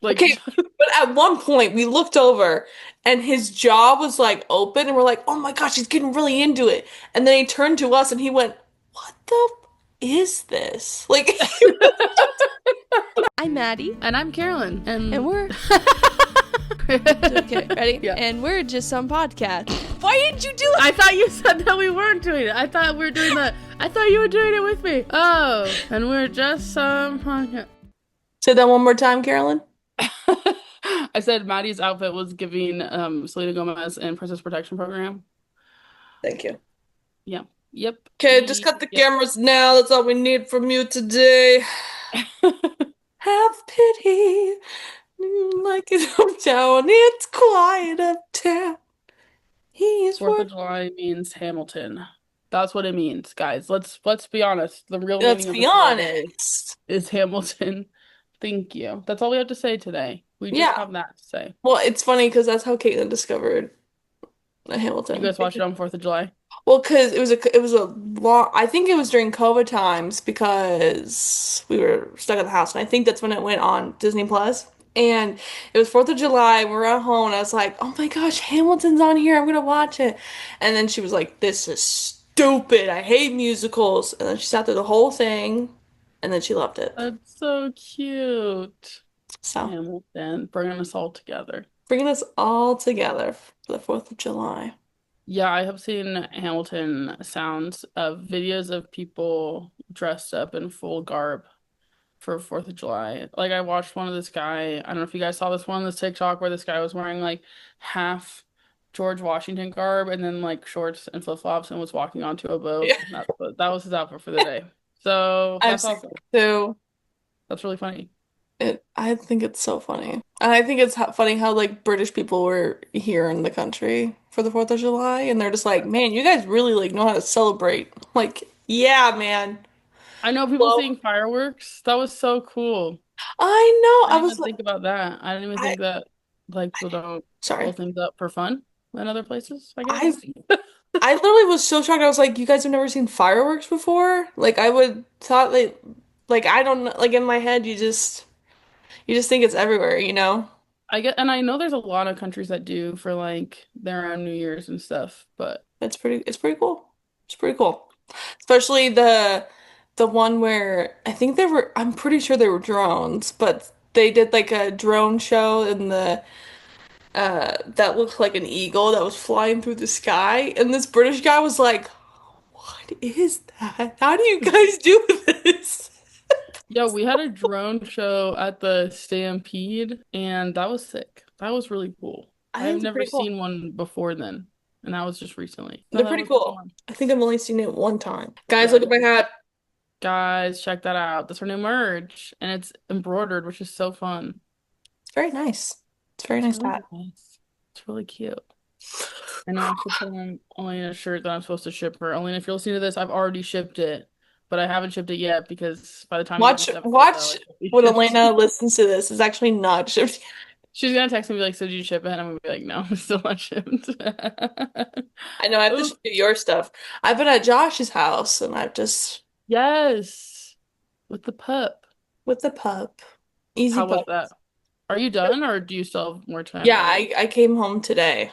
Like, Okay, but at one point we looked over and his jaw was like open and we're like, oh my gosh, he's getting really into it. And then he turned to us and he went, what the is this? Like, I'm Maddie, and I'm Carolyn, and and we're okay. Ready? yeah. And we're just some podcast. Why didn't you do it? I thought you said that we weren't doing it. I thought we were doing that. I thought you were doing it with me. Oh, and we're just some podcast. say that one more time, Carolyn. I said Maddie's outfit was giving Selena Gomez in Princess Protection Program. Thank you. Yeah. Yep. Okay, just cut the Yep. cameras now. That's all we need from you today. Have pity, like it uptown. It's quiet uptown. He is Fourth of worth. July means Hamilton. That's what it means, guys. Let's be honest. The real Let's meaning of be this holiday honest. is Hamilton. Thank you. That's all we have to say today. We just Yeah. have that to say. Well, it's funny because that's how Caitlin discovered You Hamilton. guys watched it on 4th of July? Well, because it was a long. I think it was during COVID times because we were stuck at the house, and I think that's when it went on Disney Plus. And it was 4th of July. We were at home, and I was like, "Oh my gosh, Hamilton's on here! I'm gonna watch it." And then she was like, "This is stupid. I hate musicals." And then she sat through the whole thing, and then she loved it. That's so cute. So Hamilton, bringing us all together. bringing us all together for the 4th of July. Yeah, I have seen Hamilton sounds of videos of people dressed up in full garb for 4th of July. Like I watched one of this guy, I don't know if you guys saw this one, this TikTok where this guy was wearing like half George Washington garb and then like shorts and flip-flops and was walking onto a boat. Yeah, That was his outfit for the day. So I've that's seen awesome. it too. That's really funny. I think it's so funny. And I think it's funny how like British people were here in the country for the 4th of July and they're just like, "Man, you guys really like know how to celebrate." Like, yeah, man. I know people Well, seeing fireworks. That was so cool. I I know. I didn't was even like, think about that. I didn't even I think that like people don't blow sorry. things up for fun in other places, I I guess. I literally was so shocked. I was like, "You guys have never seen fireworks before?" Like I would thought like I don't know, like in my head you just think it's everywhere, you know? I get, and I know there's a lot of countries that do for like their own New Year's and stuff, but It's pretty cool. It's pretty cool. Especially the one where I think I'm pretty sure they were drones, but they did like a drone show in the that looked like an eagle that was flying through the sky and this British guy was like, "What is that? How do you guys do this?" yeah, we had a drone show at the Stampede, and that was sick. That was really cool. I I've think they're never pretty cool. seen one before then, and that was just recently. No, They're that pretty was really cool. fun. I think I've only seen it one time. Guys, Yeah, look at my hat. guys, check that out. That's our new merch, and it's embroidered, which is so fun. It's very nice. It's a very It's nice really hat. nice. It's really cute. I know I should put on only a shirt that I'm supposed to ship her. Only if you're listening to this, I've already shipped it, but I haven't shipped it yet because by the time you get Watch this episode out, watch it should be when shipped. Elena listens to this. It's actually not shipped. She's gonna text me and be like, "So did you ship it?" And I'm gonna be like, "No, I'm still not shipped." I know I have to Ooh, ship your stuff. I've been at Josh's house and I've just yes, with the pup. with the pup. Easy How was pup. that? Are you done, or do you still have more time Yeah, to like? I came home today.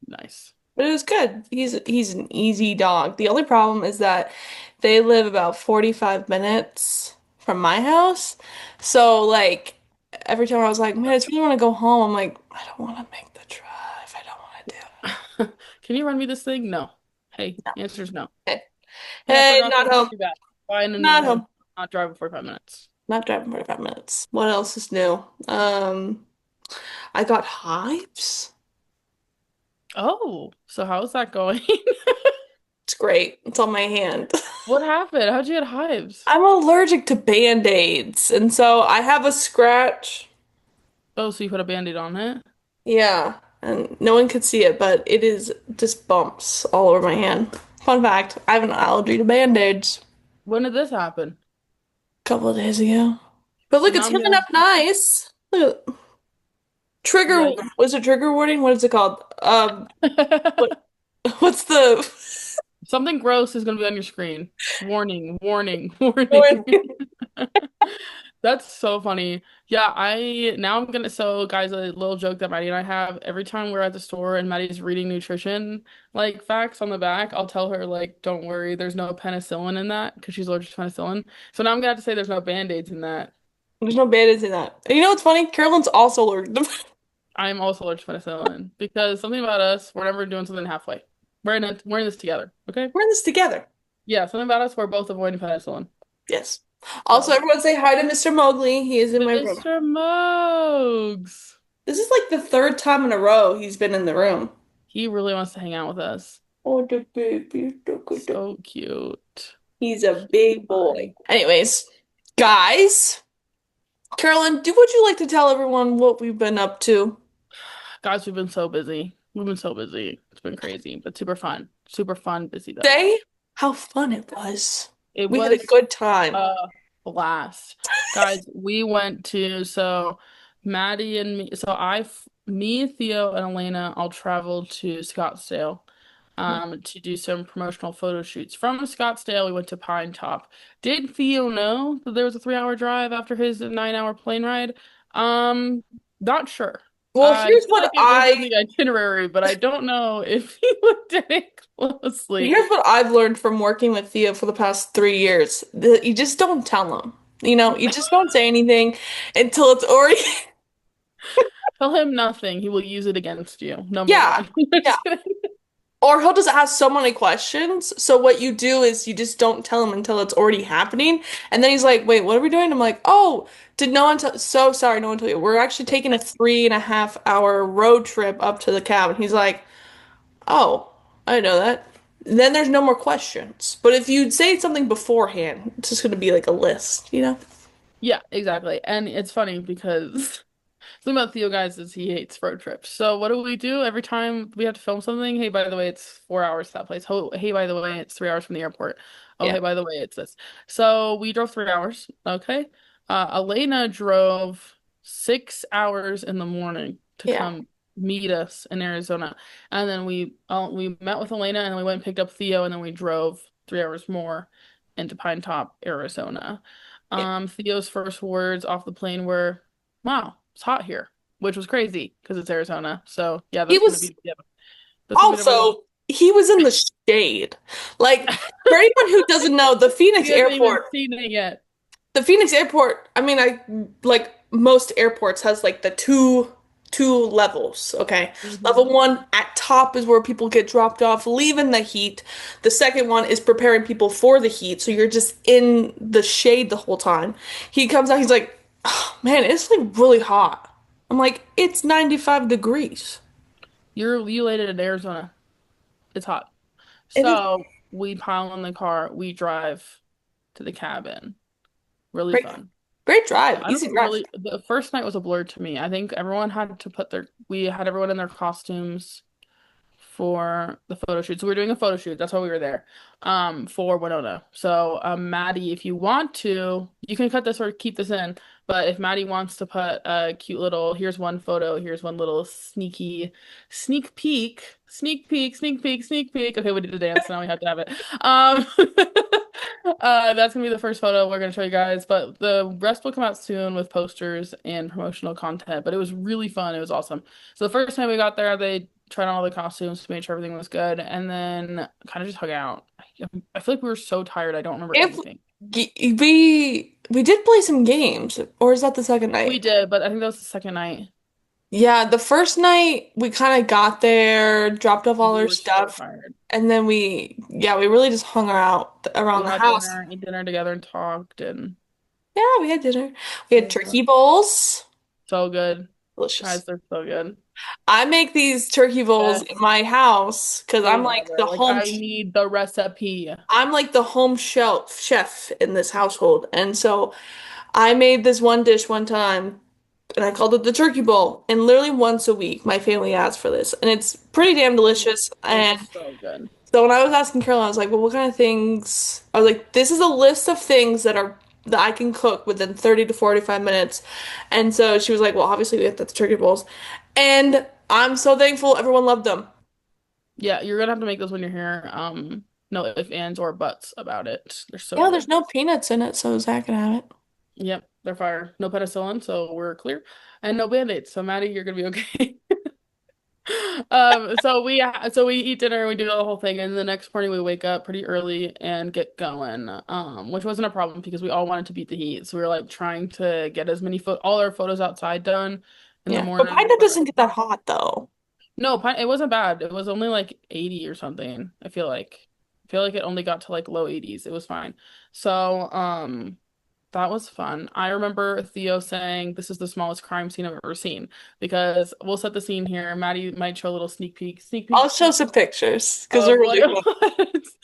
Nice. But it was good. He's an easy dog. The only problem is that they live about 45 minutes from my house. So like every time I was like, "Man, I just really want to go home." I'm like, "I don't want to make the drive. I don't want to do Can you run me this thing? No. Hey, it." answer is no. No. Hey, Hey, I hey, forgot not this. home. Too bad. Fine a new Not one. home. Not driving for 5 minutes. Not driving 45 minutes. What else is new? I got hives. Oh, so how's that going? It's great. It's on my hand. What happened? How'd you get hives? I'm allergic to Band-Aids, and so I have a scratch. Oh, so you put a band-aid on it? Yeah, and no one could see it, but it is just bumps all over my hand. Fun fact, I have an allergy to Band-Aids. When did this happen? A couple of days ago. But So look, now it's I'm healing up healing. nice. Look, Yeah. trigger, was it trigger warning? What is it called? What, what's the Something gross is going to be on your screen. Warning, warning, warning. That's so funny. Yeah, I now I'm gonna so guys, a little joke that Maddie and I have every time we're at the store and Maddie's reading nutrition like facts on the back, I'll tell her like, don't worry, there's no penicillin in that because she's allergic to penicillin. So now I'm gonna have to say there's no band-aids in that. There's no band-aids in that. And you know what's funny? Carolyn's also allergic to I'm also allergic to penicillin because something about us, we're never doing something halfway. We're in this together, okay? We're in this together. Yeah, something about us, we're both avoiding penicillin. Yes. Also, So, everyone say hi to Mr. Mowgli. He is in my room. Mr. Mogs. This is like the third time in a row he's been in the room. He really wants to hang out with us. Oh, the baby. So cute. He's a big boy. Anyways, guys, Carolyn, would you like to tell everyone what we've been up to? Guys, we've been so busy. We've been so busy. It's been crazy, but super fun. Super fun, busy though. Say how fun it was. It We had a was good time. a blast. Guys, we went to, so Maddie and me, me, Theo, and Elena all traveled to Scottsdale to do some promotional photo shoots. From Scottsdale, we went to Pine Top. Did Theo know that there was a 3-hour drive after his 9-hour plane ride? Um, Not sure. Well, I here's feel like what it was in the itinerary, but I don't know if he looked at it closely. I've learned from working with Theo for the past 3 years. You just don't tell him. You just don't say anything until it's already. Tell him nothing. He will use it against you. Number Yeah. one. Yeah. Or he'll just ask so many questions. So what you do is you just don't tell him until it's already happening. And then he's like, wait, what are we doing? I'm like, oh, did no one tell? So sorry, no one told you. We're actually taking a 3.5 hour road trip up to the cabin. He's like, oh, I didn't know that. Then there's no more questions. But if you'd say something beforehand, it's just going to be like a list. Yeah, exactly. And it's funny because something about Theo, guys, is he hates road trips. So what do we do every time we have to film something? Hey, by the way, it's 4 hours to that place. Oh, hey, by the way, it's 3 hours from the airport. Oh, Yeah. hey, by the way, it's this. So we drove 3 hours. Okay. Elena drove 6 hours in the morning to Yeah. come meet us in Arizona. And then we met with Elena and then we went and picked up Theo and then we drove 3 hours more into Pine Top, Arizona. Yeah. Theo's first words off the plane were, "Wow, it's hot here," which was crazy because it's Arizona. So yeah, He was that's gonna be number one. also, he was in the shade. Like, for anyone who doesn't know, He hasn't even seen it yet. The Phoenix Airport, I mean, I like most airports has like the two levels, okay? Hmm. Level one at top is where people get dropped off, leaving the heat. The second one is preparing people for the heat, so you're just in the shade the whole time. He comes out, he's like, oh, man, it's like really hot. I'm like, it's 95 degrees. You landed in Arizona. It's hot. It is So we pile in the car. We drive to the cabin. Really great, fun. great drive, I easy don't drive. really. The first night was a blur to me. I think everyone had to put their. We had everyone in their costumes for the photo shoot. So we are doing a photo shoot. That's why we were there. For Winona. So Maddie, if you want to, you can cut this or keep this in. But if Maddie wants to put a cute little, here's one photo, here's one little sneak peek, sneak peek, sneak peek. Okay, we did the dance, now we have to have it. Um that's gonna be the first photo we're gonna show you guys, but the rest will come out soon with posters and promotional content. But it was really fun, it was awesome. So the first time we got there, they tried on all the costumes to make sure everything was good, and then kind of just hung out. I feel like we were so tired, I don't remember If anything. we did play some games, or is that the second We night? did, but I think that was the second night. Yeah, the first night we kind of got there, dropped off all We our were so stuff, tired. and then we really just hung out We around the had house. dinner, ate dinner together, and talked, and Yeah, we had dinner. We it had was turkey bowls. so good. Delicious. Guys, they're so good. I make these turkey bowls in Best my house because food ever. Like, I need the recipe. I'm like the home shelf chef in this household. And so I made this one dish one time and I called it the turkey bowl. And literally once a week, my family asks for this. And it's pretty damn delicious. And It's so good. so when I was asking Caroline, I was like, well, what kind of things? I was like, this is a list of things that I can cook within 30 to 45 minutes. And so she was like, well, obviously we have the turkey bowls. And I'm so thankful everyone loved them. Yeah, you're gonna have to make those when you're here. No ifs, ands, or buts about it. They're so Yeah, there's good. no peanuts in it, so Zach can have it. Yep, they're fire. No penicillin, so we're clear. And no band-aids. So Maddie, you're gonna be okay. So we eat dinner, we do the whole thing, and the next morning we wake up pretty early and get going. Which wasn't a problem because we all wanted to beat the heat. So we were like trying to get as many all our photos outside done in the Yeah, but morning. Pinot doesn't get that hot though. No, it wasn't bad. It was only like 80 or something. I feel like it only got to like low 80s. It was fine. So, that was fun. I remember Theo saying this is the smallest crime scene I've ever seen because we'll set the scene here. Maddie might show a little sneak I'll peek show some pictures because they're of what really it fun. was.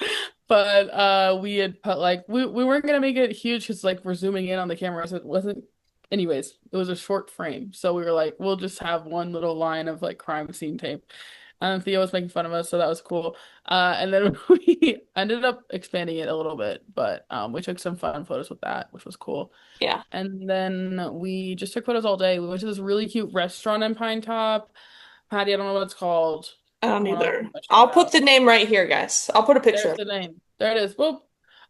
But we had put like we weren't gonna make it huge because like we're zooming in on the camera, so it wasn't. Anyways, it was a short frame, so we were like, we'll just have one little line of like crime scene tape. And Theo was making fun of us, so that was cool. And then we ended up expanding it a little bit, but we took some fun photos with that, which was cool. Yeah, And then we just took photos all day. We went to this really cute restaurant in Pine Top. Patty, I don't know what it's called. I don't Hold on, either. I'll shout I'll it put out. the name right here, guys. I'll put a picture There's of the it. name. There it is. Whoop.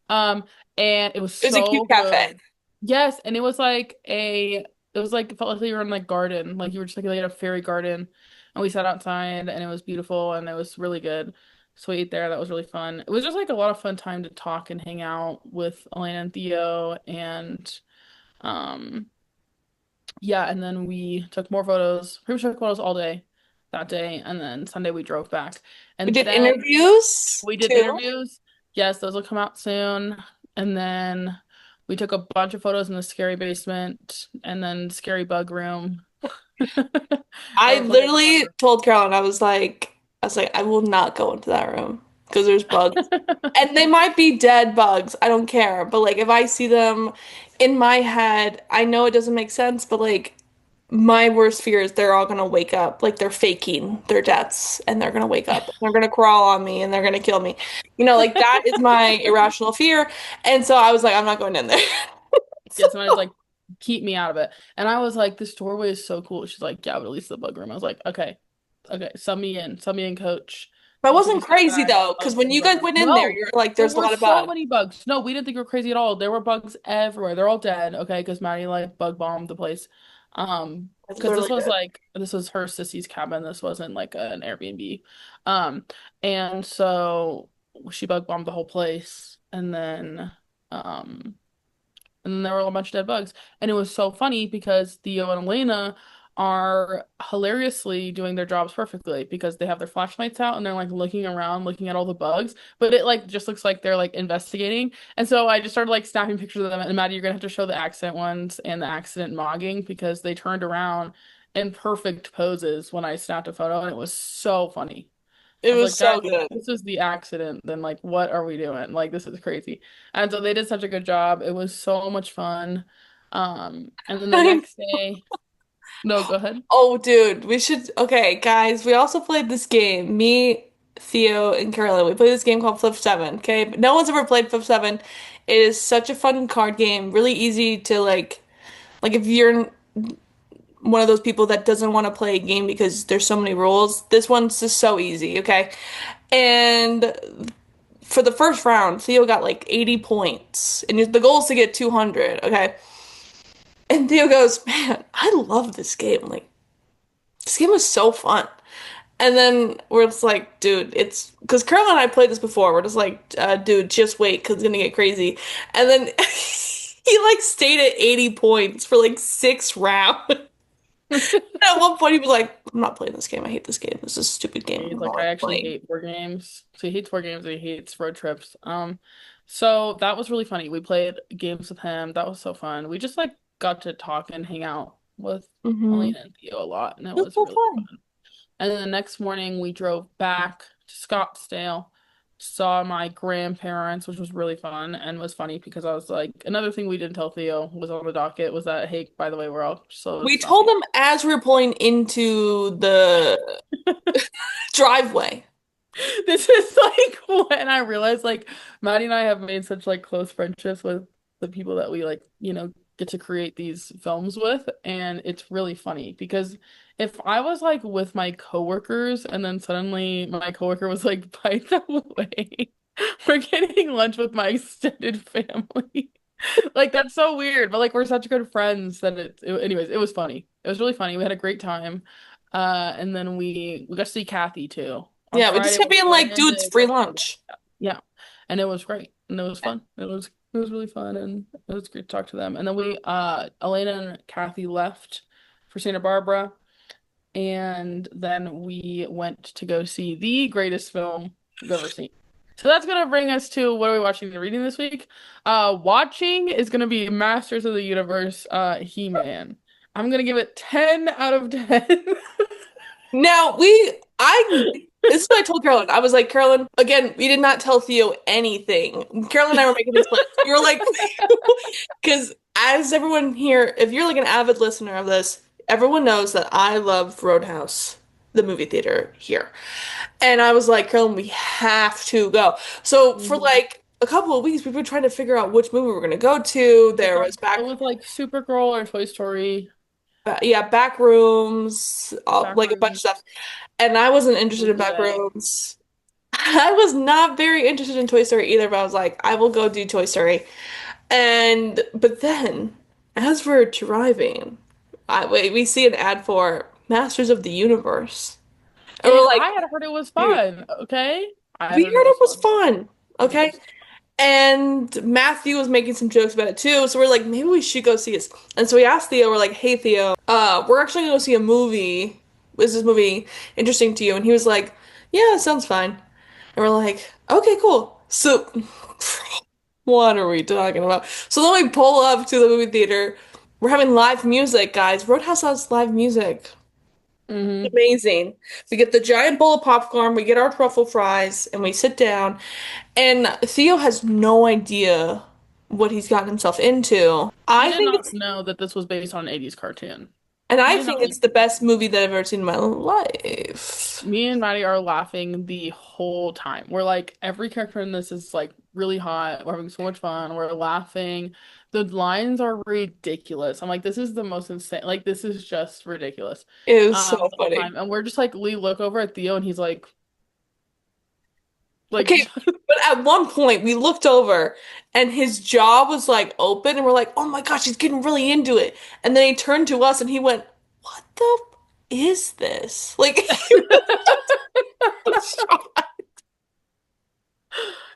Um, and it was It was a so cute cafe. good. Yes, and it felt like you were in like garden, like you were just like in a fairy garden. And we sat outside and it was beautiful and it was really good. So we ate there. That was really fun. It was just like a lot of fun time to talk and hang out with Elena and Theo and um yeah, and then we took more photos. Pretty much took photos all day that day, and then Sunday we drove back. We And did then interviews we did too. interviews. Yes, those will come out soon. And then we took a bunch of photos in the scary basement and then scary bug room. That I was like a literally blur. told Caroline, I was like, I will not go into that room because there's bugs. And they might be dead bugs. I don't care. But like if I see them in my head, I know it doesn't make sense, but like my worst fear is they're all gonna wake up. Like they're faking their deaths and they're gonna wake up and they're gonna crawl on me and they're gonna kill me. Like that is my irrational fear. And so I was like, I'm not going in there. Yeah, So somebody's like, keep me out of it. And I was like, this doorway is so cool. She's like, yeah, but at least the bug room. I was like, okay, okay, sub me in, coach. I We'll take a wasn't step crazy back. though, because Bugs in when the you bug guys room. went in there, No, you're like, there there's a were lot of so bugs. many bugs. No, we didn't think we were crazy at all. There were bugs everywhere. They're all dead, okay, because Maddie like bug bombed the place. I Because literally did. this was her sissy's cabin. This wasn't like an Airbnb. Um, and so she bug bombed the whole place, um. And then there were a bunch of dead bugs. And it was so funny because Theo and Elena are hilariously doing their jobs perfectly because they have their flashlights out and they're like looking around, looking at all the bugs, but it like just looks like they're like investigating. And so I just started like snapping pictures of them. And Maddie, you're gonna have to show the accident ones and the accident mogging because they turned around in perfect poses when I snapped a photo, and it was so funny. It I was was like, guys, so good. this is the accident. Then, like, what are we doing? Like, this is crazy. And so they did such a good job. It was so much fun. And then the next day, no, go ahead. Oh, dude, we should. Okay, guys, we also played this game. Me, Theo, and Carolyn. We played this game called Flip 7. Okay, but no one's ever played Flip 7. It is such a fun card game. Really easy to like if you're one of those people that doesn't want to play a game because there's so many rules. This one's just so easy. Okay, and for the first round, Theo got like 80 points, and the goal is to get 200. Okay, and Theo goes, "Man, I love this game. Like, this game was so fun." And then we're just like, dude, it's because Carol and I played this before. We're just like, dude, just wait, because it's gonna get crazy. And then he like stayed at 80 points for like 6 rounds. At one point, he was like, I'm not playing this game. I hate this game. This is a stupid game. He's I'm not like, I like actually playing. hate board games. So he hates board games and he hates road trips. So that was really funny. We played games with him. That was so fun. We just like got to talk and hang out with Mm-hmm. Elena and Theo a lot, and it It was was so really fun. fun. And then the next morning, we drove back to Scottsdale, saw my grandparents, which was really fun and was funny because I was like, another thing we didn't tell Theo was on the docket was that, hey, by the way, we're all so We told stuffy. them as we were pulling into the driveway. This is like when I realized like Maddie and I have made such like close friendships with the people that we like, get to create these films with. And it's really funny because if I was like with my coworkers and then suddenly my coworker was like by the way. We're getting lunch with my extended family. Like that's so weird, but like we're such good friends that anyways, it was funny. It was really funny. We had a great time. And then we got to see Kathy too. On Yeah, we just Friday kept we being like, dude, it's landed. free lunch. Yeah. And it was great. And it was fun. It was really fun and it was great to talk to them. And then we Elena and Kathy left for Santa Barbara. And then we went to go see the greatest film we've ever seen. So that's gonna bring us to what are we watching and reading this week? Watching is gonna be Masters of the Universe, He-Man. I'm gonna give it 10 out of 10. Now this is what I told Carolyn. I was like, Carolyn, again, we did not tell Theo anything. Carolyn and I were making these plans. We were like, because as everyone here, if you're like an avid listener of this, everyone knows that I love Roadhouse, the movie theater here. And I was like, Carolyn, we have to go. So for Mhm. like a couple of weeks, we've been trying to figure out which movie we were going to go to. It There was was like Supergirl or Toy Story, yeah, back rooms, like a bunch of Backrooms, stuff. And I wasn't interested in Movie back Day. rooms. I was not very interested in Toy Story either, but I was like, I will go do Toy Story. But then, as we're driving, we see an ad for Masters of the Universe. And we're And like, I had heard it was dude, fun, okay? I we heard it heard it was was fun. fun. I heard it Okay. was fun. And Matthew was making some jokes about it too. So we're like, maybe we should go see it. And so we asked Theo, we're like, hey Theo, we're actually gonna go see a movie. Is this movie interesting to you? And he was like, yeah, it sounds fine. And we're like, okay, cool. So what are we talking about? So then we pull up to the movie theater. We're having live music, guys. Roadhouse has live music. Hmm. Amazing. We get the giant bowl of popcorn, we get our truffle fries, and we sit down. And Theo has no idea what he's gotten himself into. He did not know that this was based on an 80s cartoon. He I did think not know. it's the best movie that I've ever seen in my life. Me and Maddie are laughing the whole time. We're like, every character in this is like really hot. We're having so much fun. We're laughing. The lines are ridiculous. I'm like, this is the most insane. Like, this is just ridiculous. It was so The whole funny. time. And we're just like, we look over at Theo and he's like, Okay, but at one point we looked over and his jaw was like open and we're like, oh my gosh, he's getting really into it. And then he turned to us and he went, what the is this? Like, he was shocked.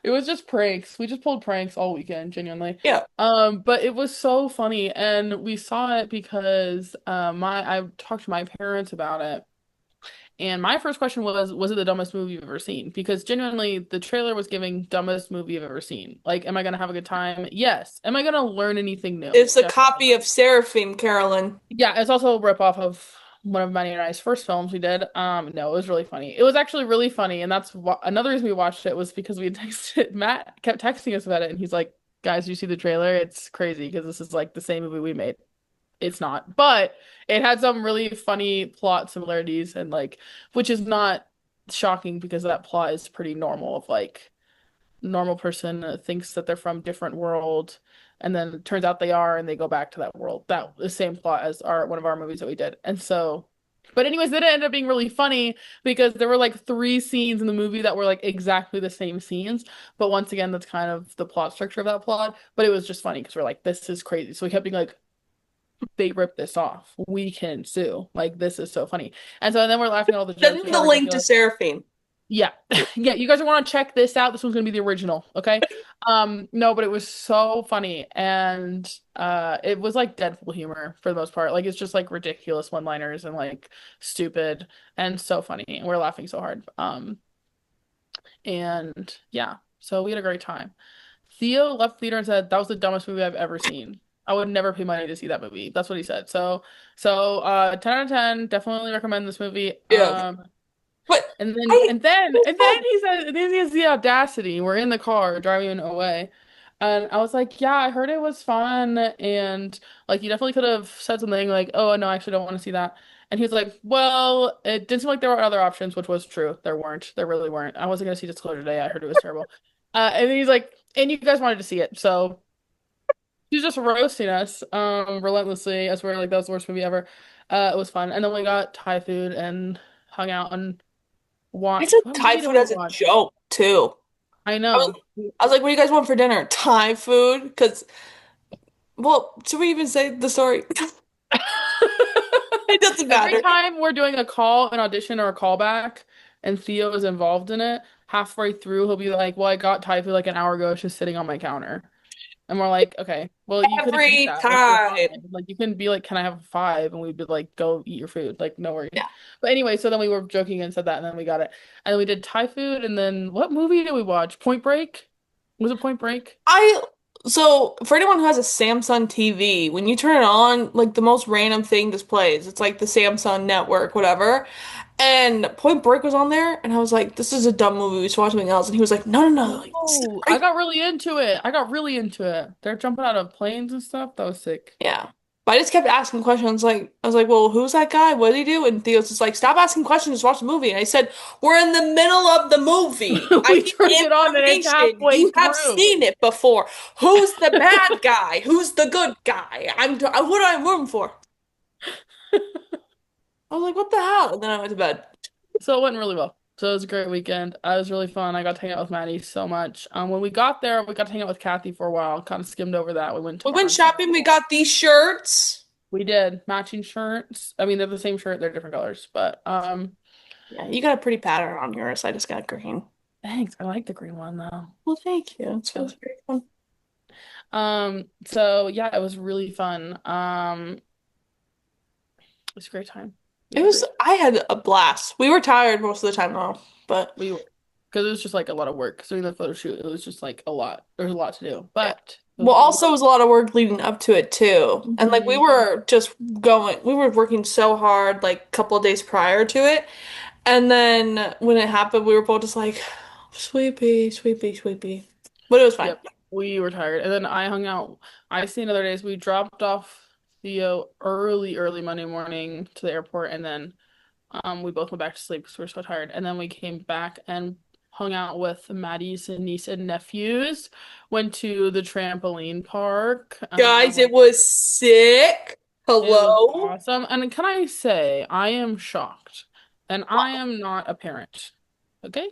it was just pranks. We just pulled pranks all weekend, genuinely. Yeah, But it was so funny, and we saw it because I talked to my parents about it, and my first question was it the dumbest movie you've ever seen? Because genuinely, the trailer was giving dumbest movie you've ever seen. Like, am I gonna have a good time? Yes. Am I gonna learn anything new? it's a Definitely. copy of Seraphim, Carolyn. Yeah, it's also a rip off of one of Maddie and I's first films we did. No, it was really funny. It was actually really funny, and that's another reason we watched it was because we had texted Matt kept texting us about it, and he's like, "Guys, you see the trailer? It's crazy because this is like the same movie we made." It's not, but it had some really funny plot similarities, and like, which is not shocking because that plot is pretty normal of like normal person thinks that they're from different world and then it turns out they are and they go back to that world. That the same plot as our one of our movies that we did. And so but anyways, it ended up being really funny because there were like three scenes in the movie that were like exactly the same scenes. But once again, that's kind of the plot structure of that plot. But it was just funny because we're like, this is crazy. So we kept being like, they ripped this off. We can sue. Like this is so funny. And so then we're laughing at all the Send jokes. me We the had like I link feel to like Seraphim. yeah. Yeah, you guys want to check this out. This one's gonna be the original, okay? No, but it was so funny and it was like Deadpool humor for the most part. Like it's just like ridiculous one-liners and like stupid and so funny. And we're laughing so hard. And yeah, so we had a great time. Theo left the theater and said that was the dumbest movie I've ever seen. I would never pay money to see that movie. That's what he said. So 10 out of 10, definitely recommend this movie. Yeah. But And then he has the audacity. We're in the car driving away. And I was like, yeah, I heard it was fun. And like, you definitely could have said something like, oh, no, I actually don't want to see that. And he was like, well, it didn't seem like there were other options, which was true. There weren't. There really weren't. I wasn't going to see Disclosure Day. I heard it was terrible. And then he's like, and you guys wanted to see it. So he's just roasting us, relentlessly as we're like, that was the worst movie ever. It was fun. And then we got Thai food and hung out and I watched. took What Thai movie did food we as a watch? joke too. I I was, know. I was like, what do you guys want for dinner? Thai food? Because, well, should we even say the story? It doesn't Every matter. time we're doing a call, an audition, or a callback, and Theo is involved in it, halfway through he'll be like, "Well, I got Thai food like an hour ago. It's just sitting on my counter." And we're like, "Okay, well, you couldn't eat Every that. That's your five." time. Like, you couldn't be like, "Can I have a five?" And we'd be like, "Go eat your food." Like, no worries. Yeah. But anyway, so then we were joking and said that, and then we got it. And then we did Thai food, and then what movie did we watch? Point Break? Was it Point Break? I so for anyone who has a Samsung TV, when you turn it on, like the most random thing displays. It's like the Samsung network, whatever. And Point Break was on there, and I was like, "This is a dumb movie. We should watch something else." And he was like, "No, no, no! Like, this is No, I great." got really into it. I got really into it. They're jumping out of planes and stuff. That was sick. Yeah. But I just kept asking questions. Like, I was like, "Well, who's that guy? What did he do?" And Theo's just like, "Stop asking questions. Just watch the movie." And I said, "We're in the middle of the movie. I We need turned it on and it's information. halfway You have through. seen it before. Who's the bad guy? Who's the good guy? What am I rooting for?" I was like, "What the hell?" And then I went to bed. So it went really well. So it was a great weekend. It was really fun. I got to hang out with Maddie so much. When we got there, we got to hang out with Kathy for a while. Kind of skimmed over that. We went to We went Barnes and shopping. We Noble. got these shirts. We did matching shirts. I mean, they're the same shirt, they're different colors. But Yeah, you got a pretty pattern on yours. I just got green. thanks. I like the green one though. Well, thank you. It's Yeah. very fun. So yeah, it was really fun. It was a great time. It It was a was, great time. I had a blast. We were tired most of the time though, but We were because it was just like a lot of work. So doing the photo shoot, it was just like a lot. There's a lot to do, yeah. but it was Well, fun. also it was a lot of work leading up to it too. And like Mhm. we were working so hard like a couple of days prior to it. And then when it happened, we were both just like, sleepy, sleepy, sleepy. But it was fine. Yep, we were tired. And then I hung out. I seen other days. We dropped off Theo early, early Monday morning to the airport, and then we both went back to sleep because we were so tired. And then we came back and hung out with Maddie's niece and nephews. Went to the trampoline park. Guys, it was sick. It was Hello? awesome. And can I say, I am shocked, and I am not a parent. Okay?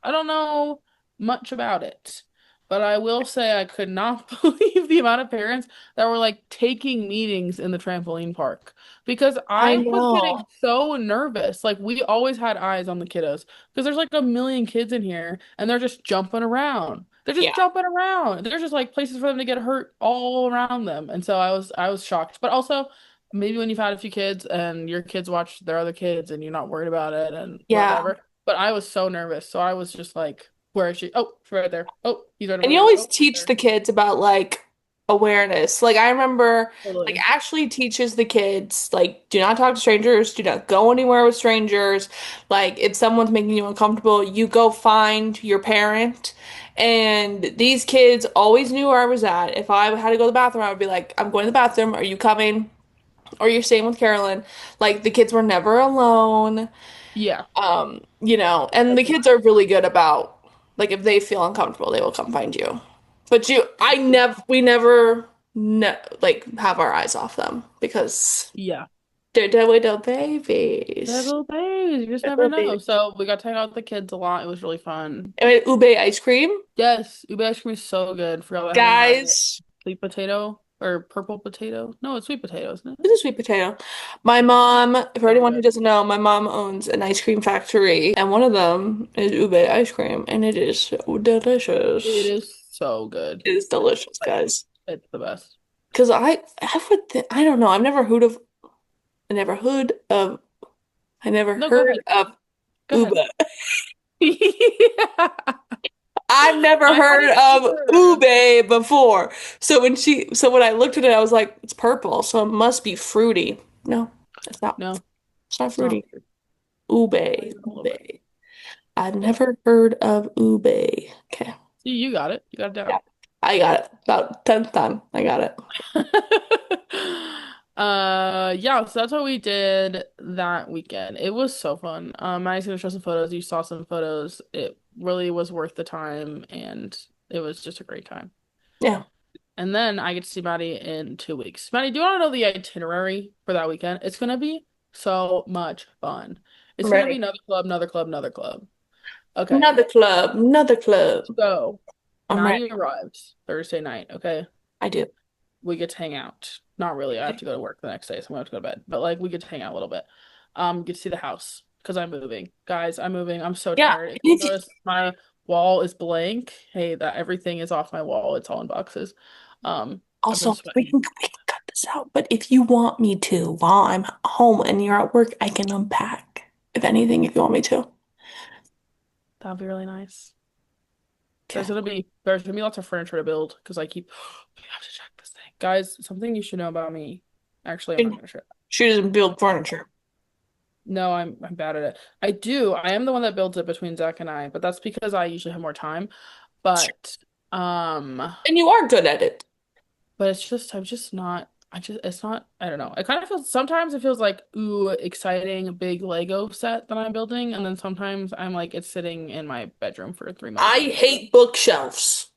I don't know much about it, but I will say I could not believe the amount of parents that were like taking meetings in the trampoline park because I I was getting know. so nervous. Like we always had eyes on the kiddos because there's like a million kids in here and they're just jumping around. They're just Yeah. jumping around. There's just like places for them to get hurt all around them. And so I was shocked. But also maybe when you've had a few kids and your kids watch their other kids and you're not worried about it and Yeah. whatever. But I was so nervous. So I was just like, where is she? Oh, she's right there. Oh, he's right over And you there. always Oh, right teach there. the kids about like awareness. Like I remember like Totally. Ashley teaches the kids like do not talk to strangers, do not go anywhere with strangers. Like if someone's making you uncomfortable, you go find your parent. And these kids always knew where I was at. If I had to go to the bathroom, I would be like, I'm going to the bathroom. Are you coming? Or you're staying with Carolyn. Like the kids were never alone. Yeah. And That's the kids are really good about like if they feel uncomfortable, they will come find you. But we never ne like have our eyes off them because yeah. they're dead little They're babies. little babies. You just They're never little know. babies. So we got to hang out with the kids a lot. It was really fun. And ube ice cream, Yes, ube ice cream is so good. Forgot I haven't had it. guys. Sweet potato or purple potato? No, it's sweet potato, isn't it? This is sweet potato. My mom, for So anyone who good. doesn't know, my mom owns an ice cream factory, and one of them is ube ice cream, and it is so It delicious. is so good. It is delicious, guys. It's the best. Because I don't know. I never heard of, I never No, go heard ahead. of Go ahead. Uber. Yeah. I've never I heard hadn't of either. ube before. So when I looked at it, I was like, it's purple, so it must be fruity. No, it's not. No, It's not it's not. fruity. Ube, Not even a little bit. ube. I've never heard of ube. Okay, See, you got it. You got it yeah, down. I got it. About 10th time, I got it. Yeah, so that's what we did that weekend. It was so fun. Maddie's gonna show some photos. You saw some photos. It really was worth the time, and it was just a great time. Yeah, And then I get to see Maddie in 2 weeks. Maddie, do you want to know the itinerary for that weekend? It's gonna be so much fun. It's I'm gonna be ready. another club, another club, another club. Okay, Another club, another club. so I'm Maddie ready. arrives Thursday night. Okay, I do. we get to hang out. Not really. I have Okay. to go to work the next day, so I'm gonna have to go to bed. But like, we get to hang out a little bit. Get to see the house because I'm moving, guys. I'm moving. I'm so Yeah. tired. If you notice, my wall is blank. Hey, that everything is off my wall. It's all in boxes. I've been Also, sweating. we can cut this out, but if you want me to, while I'm home and you're at work, I can unpack. If anything, if you want me to. That'd be really nice. Okay. There's gonna be lots of furniture to build because I keep we have to check this thing. Guys, something you should know about me. Actually, I'm not gonna share. She doesn't build furniture. No, I'm bad at it. I am the one that builds it between Zach and I, but that's because I usually have more time. But um And you are good at it. but I'm just not I just it's not I don't know. It kind of feels sometimes it feels like ooh, exciting big Lego set that I'm building, and then sometimes I'm like it's sitting in my bedroom for 3 months. I hate bookshelves.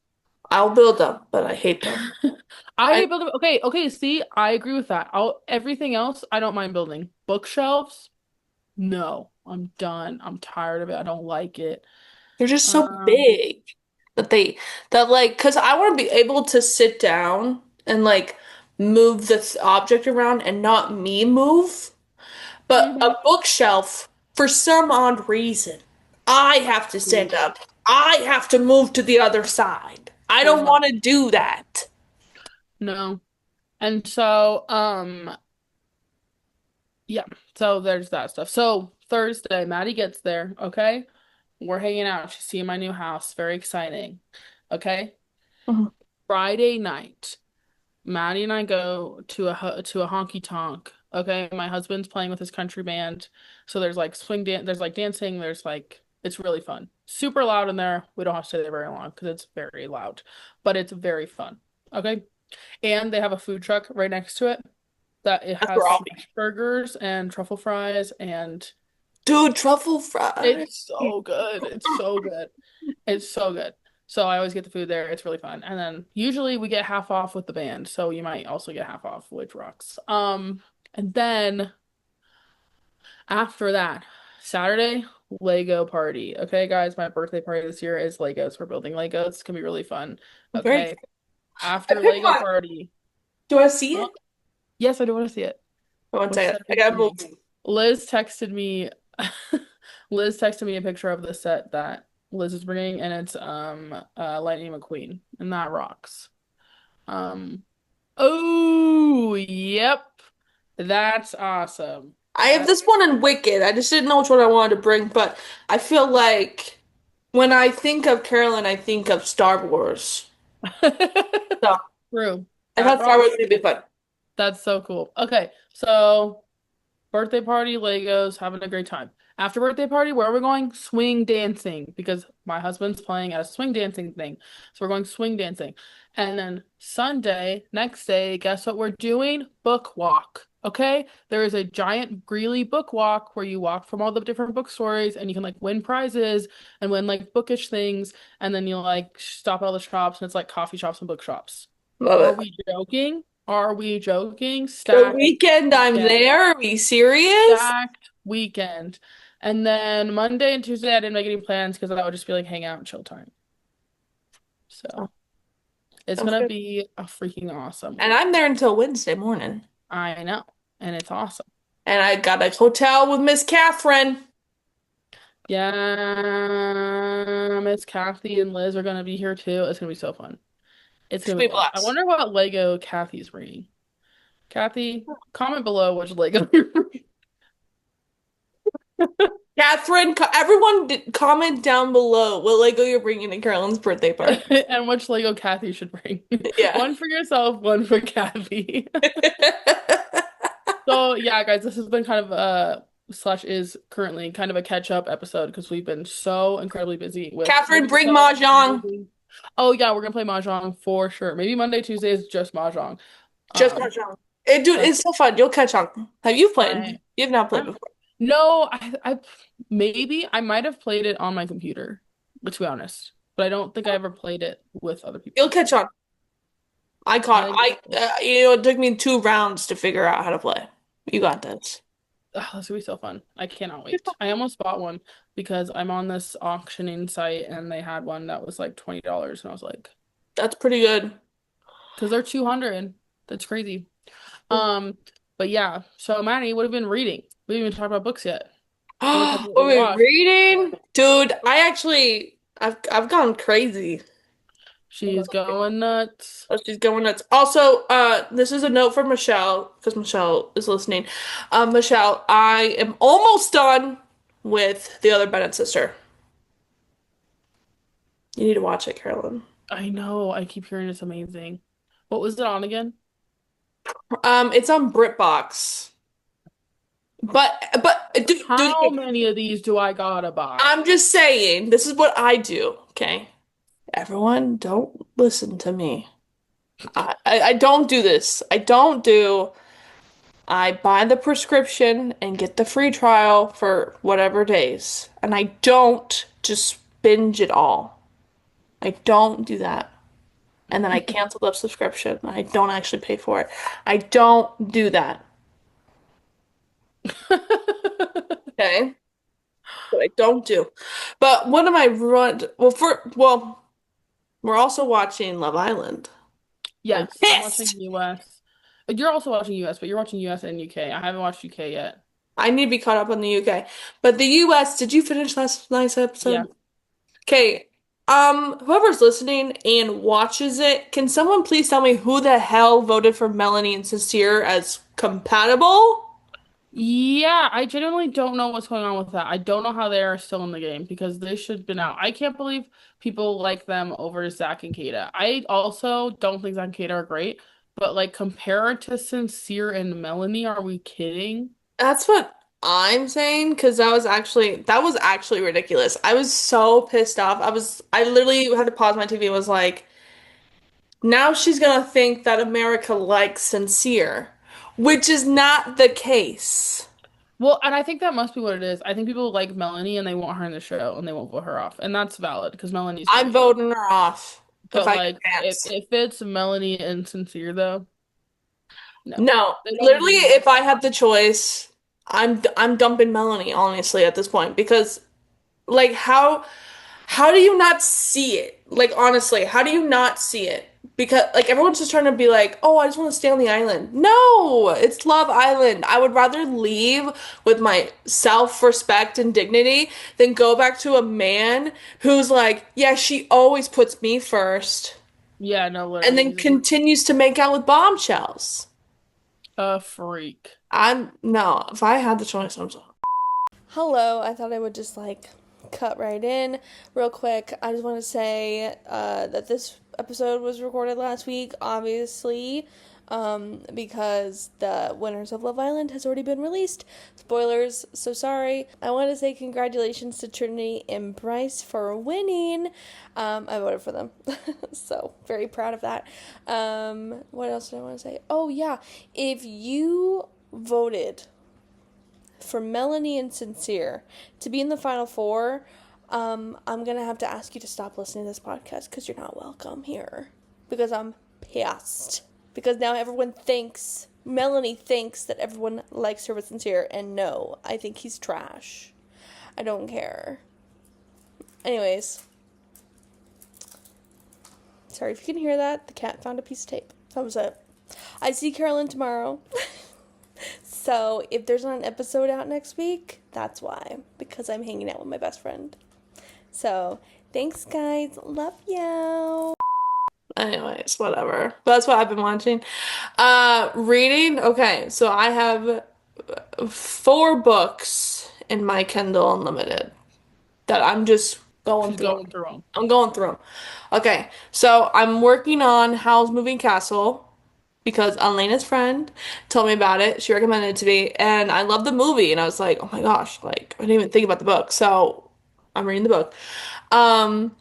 I'll build them, but I hate them. I I hate building. Okay, okay, see, I agree with that. Everything else I don't mind building. Bookshelves, no. I'm done. I'm tired of it. I don't like it. they're just so Um, big that they that like because I want to be able to sit down and like move the object around and not me move. But a mhm. bookshelf, for some odd reason, I have to stand up. I have to move to the other side. I don't Mhm. want to do that. No. And so, yeah. So there's that stuff. So Thursday, Maddie gets there, okay? We're hanging out. She's seeing my new house. Very exciting. Okay. Mhm. Friday night. Maddie and I go to to a honky tonk. Okay, my husband's playing with his country band, so there's like there's like dancing, there's like it's really fun. Super loud in there. We don't have to stay there very long because it's very loud, but it's very fun. Okay, and they have a food truck right next to it that it That's where has I'll be. smash burgers and truffle fries, and Dude, truffle fries. it's so good. It's so good. It's so good. So I always get the food there. It's really fun. And then usually we get half off with the band, so you might also get half off, which rocks. And then after that, Saturday, Lego party. Okay, guys, my birthday party this year is Legos. We're building Legos. It's gonna be really fun. I'm very Okay. excited. I After picked Lego one. party. Do you want to see Oh, it? yes, I do want to see it. One Which second. set are I you gotta move. seeing? Liz texted me Liz texted me a picture of the set that Liz is bringing, and it's Lightning McQueen, and that rocks. Um oh yep. That's awesome. I have That this one in Wicked. I just didn't know which one I wanted to bring, but I feel like when I think of Carolyn, I think of Star Wars. So True. I That thought Star Wars rocks. would be fun. That's so cool. Okay, so birthday party, Legos, having a great time. After birthday party, where are we going? Swing dancing because my husband's playing at a swing dancing thing. So we're going swing dancing. And then Sunday, next day, guess what we're doing? Book walk. Okay? There is a giant Greeley book walk where you walk from all the different book stories and you can like win prizes and win like bookish things. And then you like stop at all the shops and it's like coffee shops and bookshops. Love Are it. we joking? Are we joking? The Stacked weekend I'm weekend. there. Are we serious? Stacked weekend. And then Monday and Tuesday, I didn't make any plans because that would just be like hang out and chill time. Oh, So it's sounds gonna good. be a freaking awesome And week. I'm there until Wednesday morning. I know. And it's awesome. And I got a hotel with Miss Catherine. Yeah, Miss Kathy and Liz are gonna be here too. It's gonna be so fun. It's Should gonna be be fun. I blessed. wonder what Lego Kathy's bringing. Kathy, comment below which Lego you're bringing. Catherine, everyone comment down below what Lego you're bringing to Carolyn's birthday party. And which Lego Kathy should bring. Yeah. One for yourself, one for Kathy. So yeah, guys, this has been kind of slash is currently kind of a catch up episode because we've been so incredibly busy with Catherine, bring Lego and Mahjong. moving. Oh yeah, we're gonna play Mahjong for sure. Maybe Monday, Tuesday is just Mahjong. Just Um, Mahjong. Dude, that's it's so fun. You'll catch on. Have you played? I You've not played I'm before. no, I maybe I might have played it on my computer, to be honest, but I don't think I ever played it with other You'll people. catch on. I think It took me 2 rounds to figure out how to play. You got this. Oh, that's gonna be so fun. I cannot wait. I almost bought one because I'm on this auctioning site and they had one that was like $20 and I was like, That's pretty good. because they're 200. That's crazy. Um, but yeah. So Maddie, what have you been reading? We haven't even talked about books yet. You want to talk Oh, about what you wait, watched? reading? Dude, I've gone crazy. She's going nuts. Oh, she's going nuts. Also, this is a note for Michelle, because Michelle is listening. Michelle, I am almost done with the other Bennett sister. You need to watch it, Carolyn. I know. I keep hearing it's amazing. What was it on again? It's on BritBox. But dude, How many of these do I gotta buy? I'm just saying, this is what I do, okay? Everyone, don't listen to me. I don't do this. I buy the prescription and get the free trial for whatever days. And I don't just binge it all. I don't do that. And then I cancel the subscription. I don't actually pay for it. I don't do that. Okay? But I don't do. But what am I run? Well, we're also watching Love Island. I'm Yes, I'm watching pissed. US. You're also watching US, but you're watching US and UK. I haven't watched UK yet. I need to be caught up on the UK. But the US, did you finish last night's Yeah. episode? Okay. Whoever's listening and watches it, can someone please tell me who the hell voted for Melanie and Sincere as compatible? Yeah, I genuinely don't know what's going on with that. I don't know how they are still in the game because they should have been out. I can't believe people like them over Zach and Kata. I also don't think Zach and Kata are great, but like compare it to Sincere and Melanie, are we kidding? That's what I'm saying because that was actually ridiculous. I was so pissed off. I literally had to pause my TV and was like, now she's gonna think that America likes Sincere, which is not the case. Well, and I think that must be what it is. I think people like Melanie and they want her in the show and they won't vote her off. And that's valid because Melanie's I'm great. voting her off if But I get like a chance. if it's Melanie and Sincere though, no. No, They don't literally, deserve if I it. had the choice, I'm dumping Melanie, honestly, at this point because like how do you not see it? Like honestly, how do you not see it? Because like everyone's just trying to be like, "Oh, I just want to stay on the island." No, it's Love Island. I would rather leave with my self-respect and dignity than go back to a man who's like, "Yeah, she always puts me first," Yeah, no, and literally, then continues to make out with bombshells. a freak. I'm no, if I had the choice, I'm sorry. Hello, I thought I would just like cut right in real quick. I just want to say that this episode was recorded last week, obviously, because the winners of Love Island has already been released. Spoilers, so sorry. I want to say congratulations to Trinity and Bryce for winning. I voted for them, so very proud of that. What else did I want to say? Oh yeah, if you voted for Melanie and Sincere to be in the final four, I'm gonna have to ask you to stop listening to this podcast because you're not welcome here. Because I'm pissed. Because now Melanie thinks that everyone likes her with Sincere, and no, I think he's trash. I don't care. Anyways, sorry if you can hear that. The cat found a piece of tape. Thumbs up. I see Carolyn tomorrow. So, if there's not an episode out next week, that's why. Because I'm hanging out with my best friend. So, thanks, guys. Love you. Anyways, whatever. But that's what I've been watching. Reading. Okay, so I have 4 books in my Kindle Unlimited that I'm just going She's through. going through them. I'm going through 'em. Okay, so I'm working on Howl's Moving Castle because Elena's friend told me about it. She recommended it to me, and I love the movie. And I was like, oh my gosh, like I didn't even think about the book. So I'm reading the book. Um,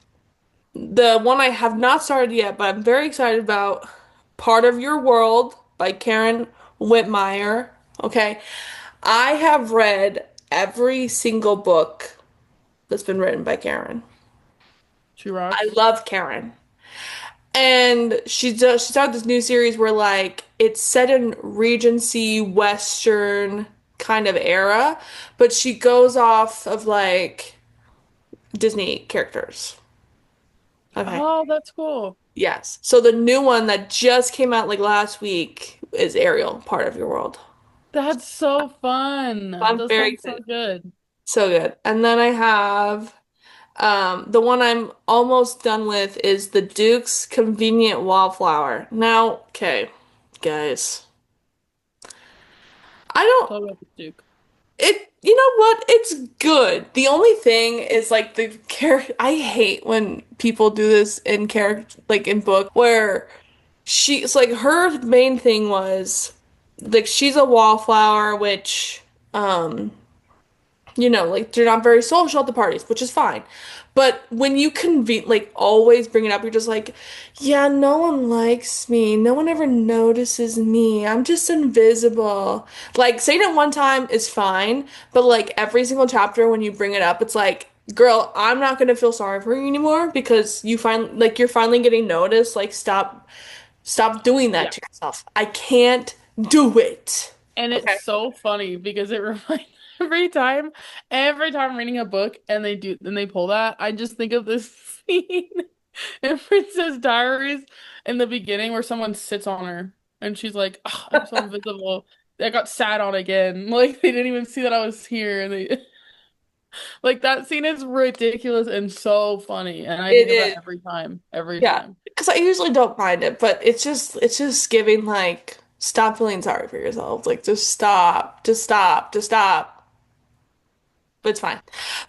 the one I have not started yet, but I'm very excited about, Part of Your World by Karen Whitmire. Okay, I have read every single book that's been written by Karen. She I rocks. love Karen. And she started this new series where like it's set in Regency Western. kind of era, but she goes off of like Disney characters. Okay. Oh, that's cool. Yes. So the new one that just came out like last week is Ariel, Part of Your World. That's so fun. I'm That very sounds good. so good. So good. And then I have the one I'm almost done with is the Duke's Convenient Wallflower. Now, okay, guys. I don't Tell me about the Duke. it you know what? It's good. The only thing is like the character I hate when people do this in character like in book where she's like her main thing was like she's a wallflower which like they're not very social at the parties, which is fine. But when you convene, like always bring it up, you're just like, yeah, no one likes me. No one ever notices me. I'm just invisible. Like saying it one time is fine, but like every single chapter when you bring it up, it's like, girl, I'm not gonna feel sorry for you anymore because you're finally getting noticed. Like stop doing that Yeah. to yourself. I can't do it. And it's Okay. so funny because it reminds every time I'm reading a book and they pull that, I just think of this scene in Princess Diaries in the beginning where someone sits on her and she's like, "Ugh, I'm so invisible. I got sat on again. Like they didn't even see that I was here." And they like that scene is ridiculous and so funny. And I It think of that is. every time, every Yeah, time. because I usually don't mind it, but it's just giving like stop feeling sorry for yourself. Like just stop, just stop, just stop. But it's fine.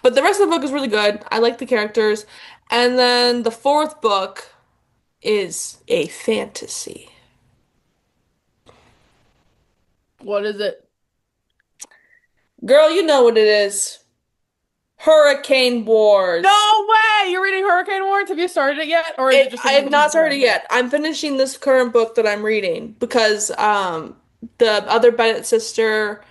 But the rest of the book is really good. I like the characters. And then the fourth book is a fantasy. What is it? Girl, you know what it is. Hurricane Wars. No way! You're reading Hurricane Warrants? Have you started it yet? Or is it just I something have you keep not started doing? yet. I'm finishing this current book that I'm reading because the other Bennett sister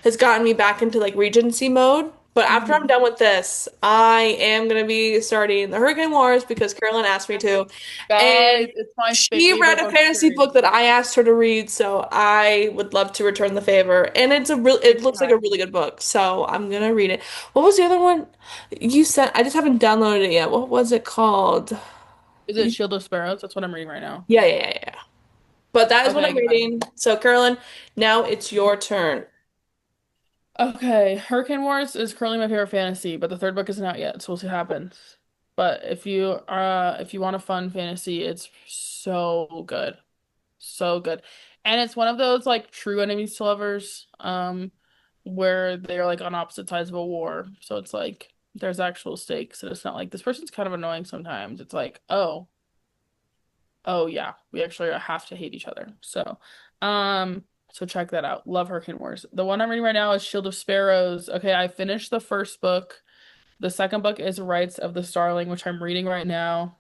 has gotten me back into like Regency mode. But after I'm Mhm. done with this, I am gonna be starting the Hurricane Wars because Carolyn asked me to. Guys, And it's my she read favorite a book fantasy book series. that I asked her to read, so I would love to return the favor. And it Big looks like a time. really good book, so I'm gonna read it. What was the other one you sent? I just haven't downloaded it yet. What was it called? Is it Shield of Sparrows? That's what I'm reading right now. Yeah. But that is what Okay, I'm got it. reading. So, Carolyn, now it's your turn. Okay, Hurricane Wars is currently my favorite fantasy, but the third book isn't out yet, so we'll see what happens. But if you want a fun fantasy, it's so good. So good. And it's one of those like true enemies to lovers, where they're like on opposite sides of a war. So it's like there's actual stakes, and it's not like this person's kind of annoying sometimes. It's like, oh yeah, we actually have to hate each other. So check that out. Love Hurricane Wars. The one I'm reading right now is Shield of Sparrows. Okay, I finished the first book. The second book is Rights of the Starling, which I'm reading right now.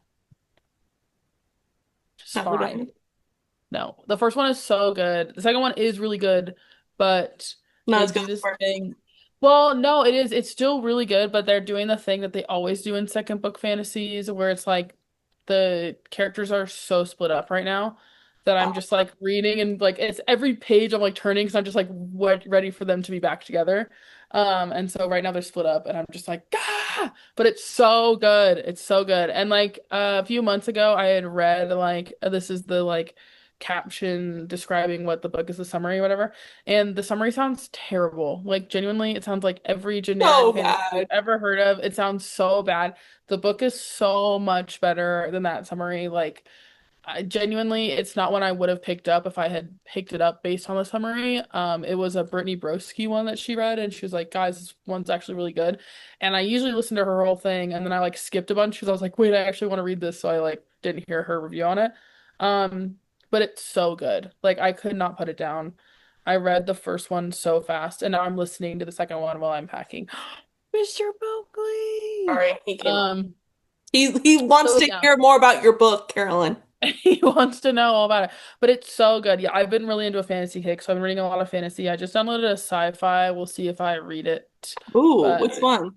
Just Have we fine. done? No, the first one is so good. The second one is really good, but No, they it's good. do this thing. Well, no, it is. It's still really good, but they're doing the thing that they always do in second book fantasies, where it's like the characters are so split up right now that I'm just like reading and like it's every page I'm like turning because I'm just like ready for them to be back together. And so right now they're split up, and I'm just like, ah! But it's so good. It's so good. And like a few months ago, I had read like this is the like caption describing what the book is, the summary or whatever. And the summary sounds terrible. Like genuinely, it sounds like every generic So fantasy you've bad. ever heard of. It sounds so bad. The book is so much better than that summary. Like genuinely, it's not one I would have picked up if I had picked it up based on the summary. It was a Brittany Broski one that she read, and she was like, "Guys, this one's actually really good." And I usually listen to her whole thing, and then I like skipped a bunch because I was like, "Wait, I actually want to read this," so I like didn't hear her review on it. But it's so good. Like I could not put it down. I read the first one so fast, and now I'm listening to the second one while I'm packing. Mr. Mowgli. Sorry, he came up. Um, He wants so to yeah. hear more about your book, Carolyn. He wants to know all about it. But it's so good. Yeah, I've been really into a fantasy kick, so I've been reading a lot of fantasy. I just downloaded a sci-fi. We'll see if I read it. Ooh, But which one?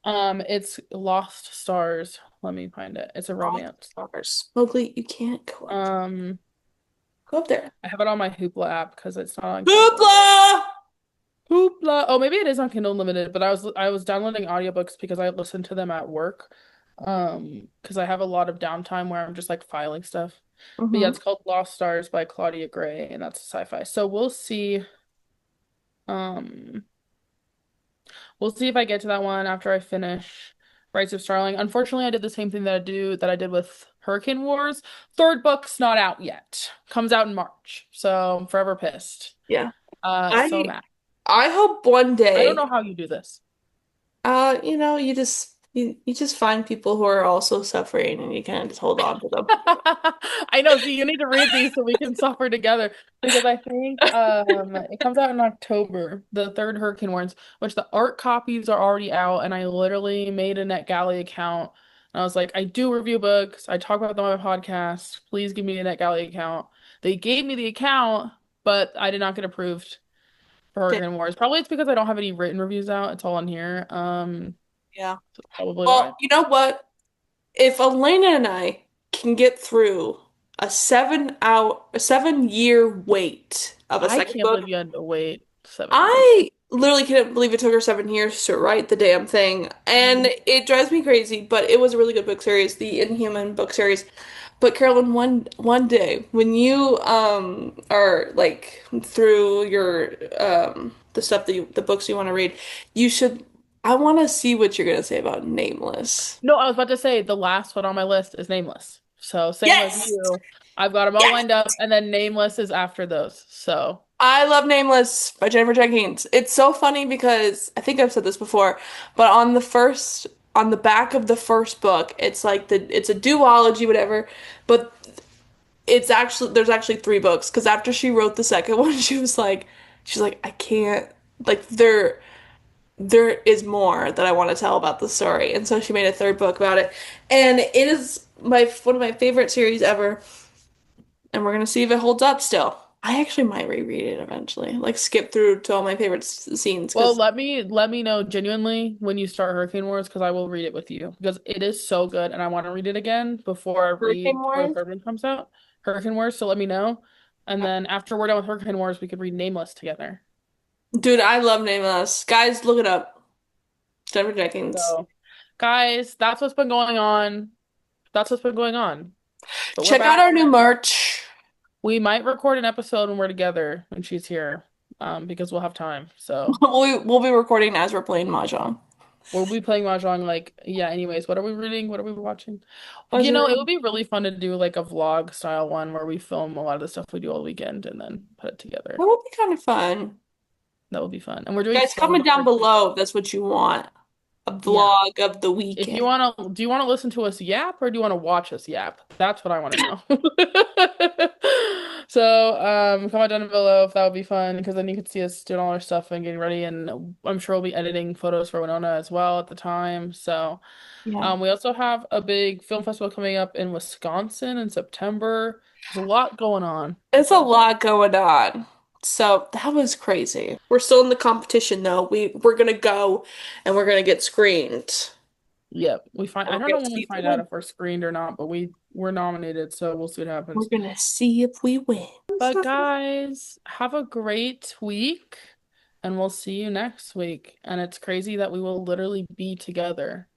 it's Lost Stars. Let me find it. It's a All romance. stars. Mowgli, you can't go up there. Um, Go up there. I have it on my Hoopla app because it's not on Kindle. Hoopla! Hoopla. Oh, maybe it is on Kindle Unlimited, but I was downloading audiobooks because I listen to them at work. Because I have a lot of downtime where I'm just like filing stuff. But yeah, Mm-hmm. it's called Lost Stars by Claudia Gray, and that's sci-fi. So um we'll see if I get to that one after I finish Rights of Starling. Unfortunately, I did the same thing that I did with Hurricane Wars. Third book's not out yet. Comes out in March. So I'm forever pissed. Yeah. So I mad. I hope one I don't day, know how you do this. you just find people who are also suffering and you kind of just hold on to them. I know. See, you need to read these so we can suffer together because I think it comes out in October, the third Hurricane Warns, which the art copies are already out, and I literally made a NetGalley account. And I was like, I do review books. I talk about them on my podcast. Please give me a NetGalley account. They gave me the account, but I did not get approved for Damn. Hurricane Wars. Probably it's because I don't have any written reviews out. It's all on here. Yeah. So probably why. Well, you know what? If Elena and I can get through a 7 year wait of a I second can't book, believe you had to wait 7 years. I literally couldn't believe it took her 7 years to write the damn thing. And Mhm. it drives me crazy, but it was a really good book series, the Inhuman book series. But Carolyn, one day when you are like through your the stuff the books you want to read, you should I want to see what you're gonna say about Nameless. No, I was about to say the last one on my list is Nameless. So same as Yes! you. I've got them all Yes! lined up, and then Nameless is after those. So I love Nameless by Jennifer Jenkins. It's so funny because I think I've said this before, but on the back of the first book, it's a duology, whatever, but there's actually three books because after she wrote the second one, she's like, I can't like there is more that I want to tell about the story. And so she made a third book about it. And it is my one of my favorite series ever. And we're gonna see if it holds up still. I actually might reread it eventually, like skip through to all my favorite scenes well, because let me know genuinely when you start Hurricane Wars because I will read it with you because it is so good and I want to read it again Hurricane before the Wars. third one comes out. Hurricane Wars, so let me know. And then after we're done with Hurricane Wars, we could read Nameless together. Dude, I love Nameless. Guys, look it up. Jennifer Jenkins. So, guys, that's what's been going on. That's what's been going on. But we're Check out back. our new merch. We might record an episode when we're together when she's here, because we'll have time. So We'll be recording as we're playing Mahjong. we'll be playing Mahjong. Like, yeah. Anyways, what are we reading? What are we watching? Was it? It would be really fun to do like a vlog style one where we film a lot of the stuff we do all weekend and then put it That together. would be kind of fun. That would be fun. And we're doing Guys, so comment much down work. below if that's what you want. A Yeah. vlog of the If you weekend. want to, do you want to listen to us yap or do you want to watch us yap? That's what I want to know. So, comment down below if that would be fun because then you could see us doing all our stuff and getting ready. And I'm sure we'll be editing photos for Winona as well at the time. So, Yeah. we also have a big film festival coming up in Wisconsin in September. There's a lot going on. It's a So, lot going on. So that was crazy. We're still in the competition though. We're gonna go and we're gonna get screened. yep. And I we're don't know gonna when see we if we find out win. if we're screened or not, but we're nominated, so we'll see what We're happens. gonna see if we win. But guys, have a great week, and we'll see you next week. And it's crazy that we will literally be together.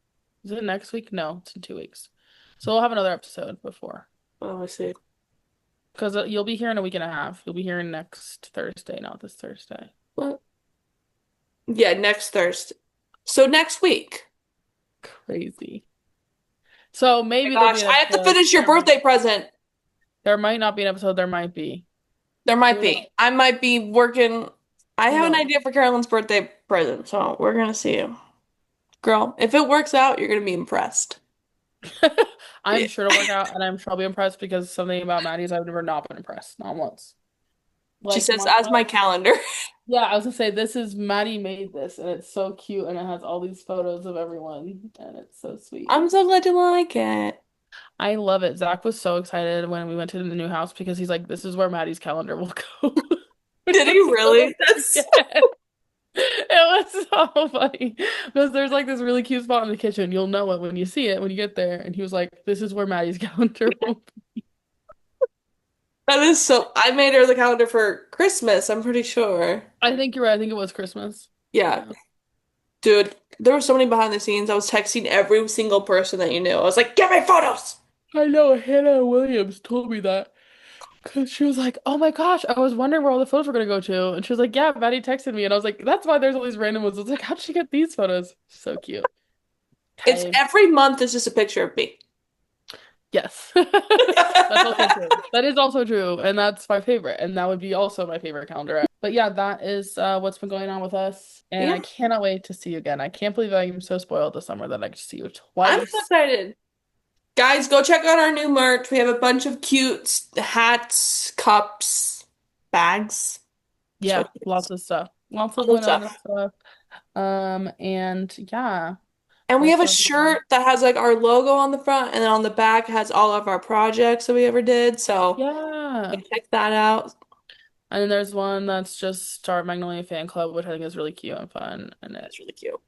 Is it next week? No, it's in 2 weeks. So we'll have another episode before. Oh, I see. Because you'll be here in a week and a half. You'll be here next Thursday, not this Thursday. What? Yeah, next Thursday. So next week. Crazy. So Oh maybe my there'll be gosh, an I have to episode. finish your birthday present. There might not be an episode. There might be. There might Who knows? be. I might be working. I Who have an knows? idea for Carolyn's birthday present, so we're gonna see. Girl, if it works out, you're gonna be impressed. I'm sure it'll work out, and I'm sure I'll be impressed because something about Maddie's I've never not been impressed. Not once. She Like says, my as my calendar. yeah, I was gonna say this is Maddie made this and it's so cute and it has all these photos of everyone and it's so sweet. I'm so glad you like it. I love it. Zach was so excited when we went to the new house because he's like, this is where Maddie's calendar will go. Which Did he was so really? That's yeah. It was so funny because there's like this really cute spot in the kitchen. You'll know it when you see it when you get there. And he was like, this is where Maddie's calendar will be. That is so. I made her the calendar for Christmas, I'm pretty sure. I think you're right. I think it was Christmas. Yeah. Yeah. Dude, there were so many behind the scenes. I was texting every single person that you knew. I was like, get me photos! I know Hannah Williams told me that because she was like, "Oh my gosh, I was wondering where all the photos were gonna go to," and she was like, "Yeah, Maddie texted me," and I was like, "That's why there's all these random ones." I was like, "How'd she get these photos?" So cute. It's Okay. every month is just a picture of me. Yes. That's also true. That is also true, and that's my favorite, and that would be also my favorite calendar. But yeah, that is what's been going on with us, and I Yeah, cannot wait to see you again. I can't believe I'm so spoiled this summer that I get to see you I'm so twice. excited. Guys, go check out our new merch. We have a bunch of cute hats, cups, bags, Yeah, sweatshirts, lots of stuff. Lots of all the Winona stuff. stuff. And yeah, And we have that's a what shirt that has like our logo on the front, and then on the back has all of our projects that we ever did. So yeah. check that out. And then there's one that's just Start Magnolia Fan Club, which I think is really cute and fun, and That's really cute.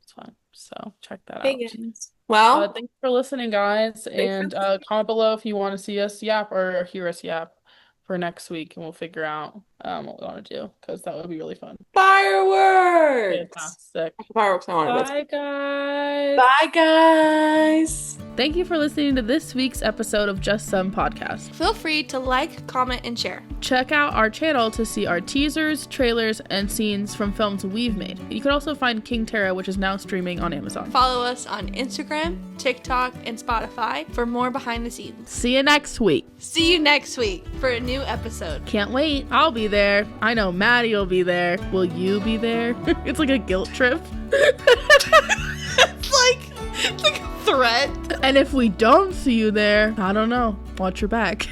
it's fun. So check that Hey out. guys. But Well, thanks for listening, guys, thanks for and comment below if you want to see us yap or hear us yap for next week, and we'll figure out what we want to do because that would be really fun. fireworks. Fantastic. Fireworks, I want to Bye, guys. Bye, guys. Thank you for listening to this week's episode of Just Some Podcast. Feel free to like, comment, and share. Check out our channel to see our teasers, trailers, and scenes from films we've made. You can also find King Tara, which is now streaming on Amazon. Follow us on Instagram, TikTok, and Spotify for more behind the scenes. See you next week. See you next week for a new episode. Can't wait. I'll be there. I know Maddie will be there. Will you be there? It's like a guilt trip. It's like a threat. And if we don't see you there, I don't know. Watch your back.